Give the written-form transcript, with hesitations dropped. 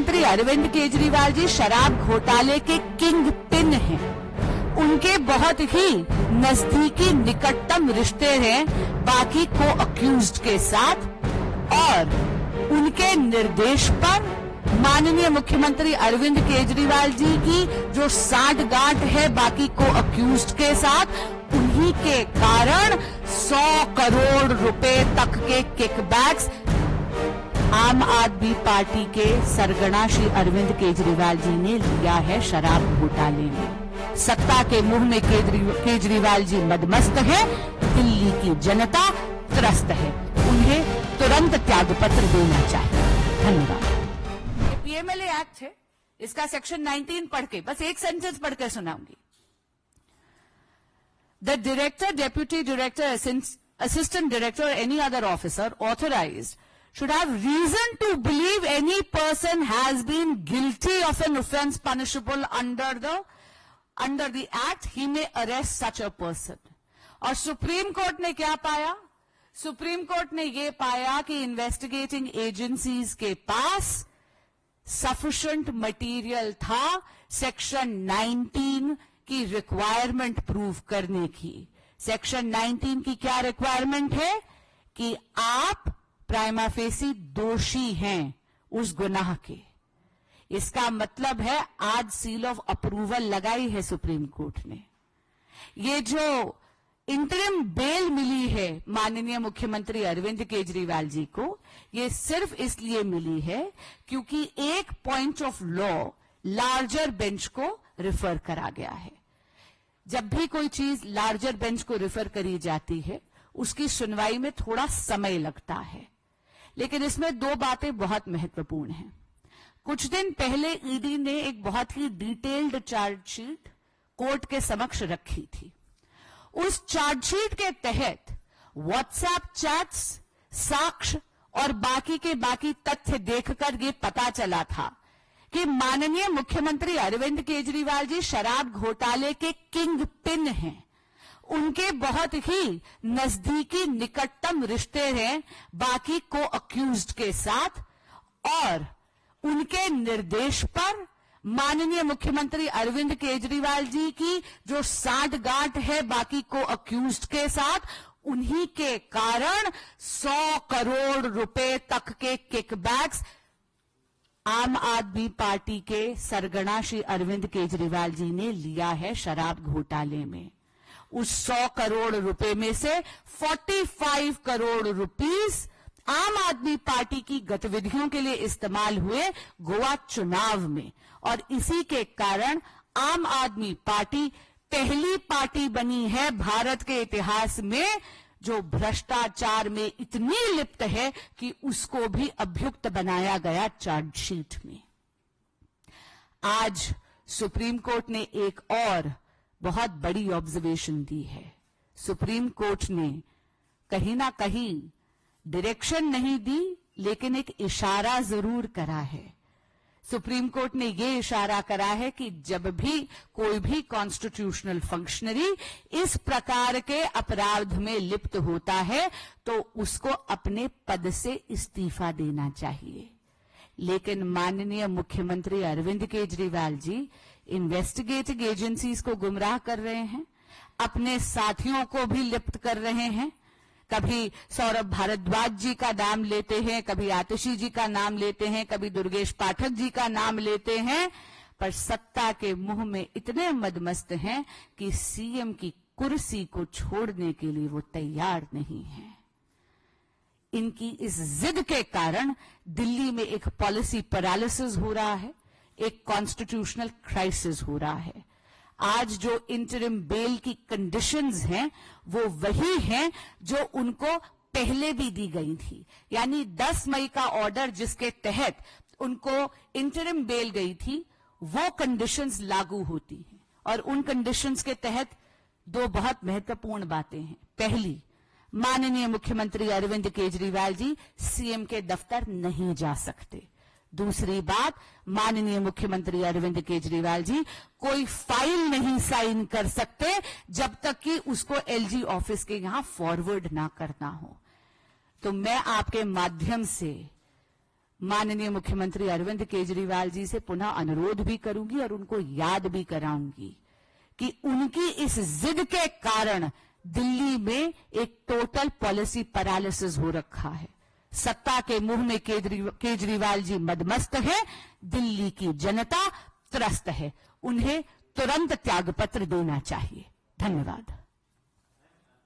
मुख्यमंत्री अरविंद केजरीवाल जी शराब घोटाले के किंग पिन हैं। उनके बहुत ही नजदीकी निकटतम रिश्ते हैं बाकी को अक्यूज्ड के साथ और उनके निर्देश पर माननीय मुख्यमंत्री अरविंद केजरीवाल जी की जो साठगांठ है बाकी को अक्यूज्ड के साथ, उन्हीं के कारण 100 करोड़ रुपए तक के किकबैक्स आम आदमी पार्टी के सरगना श्री अरविंद केजरीवाल जी ने लिया है शराब घोटाले में। सत्ता के मुंह में केजरीवाल जी मदमस्त है, दिल्ली की जनता त्रस्त है, उन्हें तुरंत त्यागपत्र देना चाहिए। धन्यवाद। पीएमएलए एक्ट है, इसका सेक्शन 19 पढ़ के बस एक सेंटेंस पढ़कर सुनाऊंगी। The director, deputy director, assistant director or any other officer authorized should have reason to believe any person has been guilty of an offence punishable under the act, he may arrest such a person. और supreme court ने क्या पाया? Supreme court ने ये पाया कि investigating agencies के पास sufficient material था सेक्शन 19 की रिक्वायरमेंट प्रूव करने की। सेक्शन 19 की क्या रिक्वायरमेंट है कि आप प्राइमा फेसी दोषी हैं उस गुनाह के। इसका मतलब है आज सील ऑफ अप्रूवल लगाई है सुप्रीम कोर्ट ने। ये जो इंटरिम बेल मिली है माननीय मुख्यमंत्री अरविंद केजरीवाल जी को, ये सिर्फ इसलिए मिली है क्योंकि एक point of law larger bench को रिफर करा गया है। जब भी कोई चीज लार्जर बेंच को रिफर करी जाती है उसकी सुनवाई में थोड़ा समय लगता है, लेकिन इसमें दो बातें बहुत महत्वपूर्ण हैं। कुछ दिन पहले ईडी ने एक बहुत ही डिटेल्ड चार्जशीट कोर्ट के समक्ष रखी थी। उस चार्जशीट के तहत व्हाट्सएप चैट्स, साक्ष्य और बाकी के बाकी तथ्य देखकर ये पता चला था कि माननीय मुख्यमंत्री अरविंद केजरीवाल जी शराब घोटाले के किंग पिन हैं। उनके बहुत ही नजदीकी निकटतम रिश्ते हैं बाकी को अक्यूज्ड के साथ और उनके निर्देश पर माननीय मुख्यमंत्री अरविंद केजरीवाल जी की जो साठगांठ है बाकी को अक्यूज्ड के साथ, उन्हीं के कारण 100 करोड़ रुपए तक के किकबैक्स आम आदमी पार्टी के सरगना श्री अरविंद केजरीवाल जी ने लिया है शराब घोटाले में। उस 100 करोड़ रुपए में से 45 करोड़ रुपीस आम आदमी पार्टी की गतिविधियों के लिए इस्तेमाल हुए गोवा चुनाव में, और इसी के कारण आम आदमी पार्टी पहली पार्टी बनी है भारत के इतिहास में जो भ्रष्टाचार में इतनी लिप्त है कि उसको भी अभियुक्त बनाया गया चार्जशीट में। आज सुप्रीम कोर्ट ने एक और बहुत बड़ी ऑब्जर्वेशन दी है। सुप्रीम कोर्ट ने कहीं ना कहीं डायरेक्शन नहीं दी, लेकिन एक इशारा जरूर करा है। सुप्रीम कोर्ट ने यह इशारा करा है कि जब भी कोई भी कॉन्स्टिट्यूशनल फंक्शनरी इस प्रकार के अपराध में लिप्त होता है तो उसको अपने पद से इस्तीफा देना चाहिए। लेकिन माननीय मुख्यमंत्री अरविंद केजरीवाल जी इन्वेस्टिगेटिंग एजेंसीज को गुमराह कर रहे हैं, अपने साथियों को भी लिप्त कर रहे हैं। कभी सौरभ भारद्वाज जी का नाम लेते हैं, कभी आतिशी जी का नाम लेते हैं, कभी दुर्गेश पाठक जी का नाम लेते हैं, पर सत्ता के मुंह में इतने मदमस्त हैं कि सीएम की कुर्सी को छोड़ने के लिए वो तैयार नहीं है। इनकी इस जिद के कारण दिल्ली में एक पॉलिसी पैरालिसिस हो रहा है, एक कॉन्स्टिट्यूशनल क्राइसिस हो रहा है। आज जो इंटरिम बेल की कंडीशंस हैं वो वही हैं जो उनको पहले भी दी गई थी, यानी 10 मई का ऑर्डर जिसके तहत उनको इंटरिम बेल गई थी वो कंडीशंस लागू होती हैं। और उन कंडीशंस के तहत दो बहुत महत्वपूर्ण बातें हैं। पहली, माननीय मुख्यमंत्री अरविंद केजरीवाल जी सीएम के दफ्तर नहीं जा सकते। दूसरी बात, माननीय मुख्यमंत्री अरविंद केजरीवाल जी कोई फाइल नहीं साइन कर सकते जब तक कि उसको एलजी ऑफिस के यहां फॉरवर्ड ना करना हो। तो मैं आपके माध्यम से माननीय मुख्यमंत्री अरविंद केजरीवाल जी से पुनः अनुरोध भी करूंगी और उनको याद भी कराऊंगी कि उनकी इस जिद के कारण दिल्ली में एक टोटल पॉलिसी पैरालिसिस हो रखा है। सत्ता के मुंह में केजरीवाल जी मदमस्त है, दिल्ली की जनता त्रस्त है। उन्हें तुरंत त्यागपत्र देना चाहिए। धन्यवाद।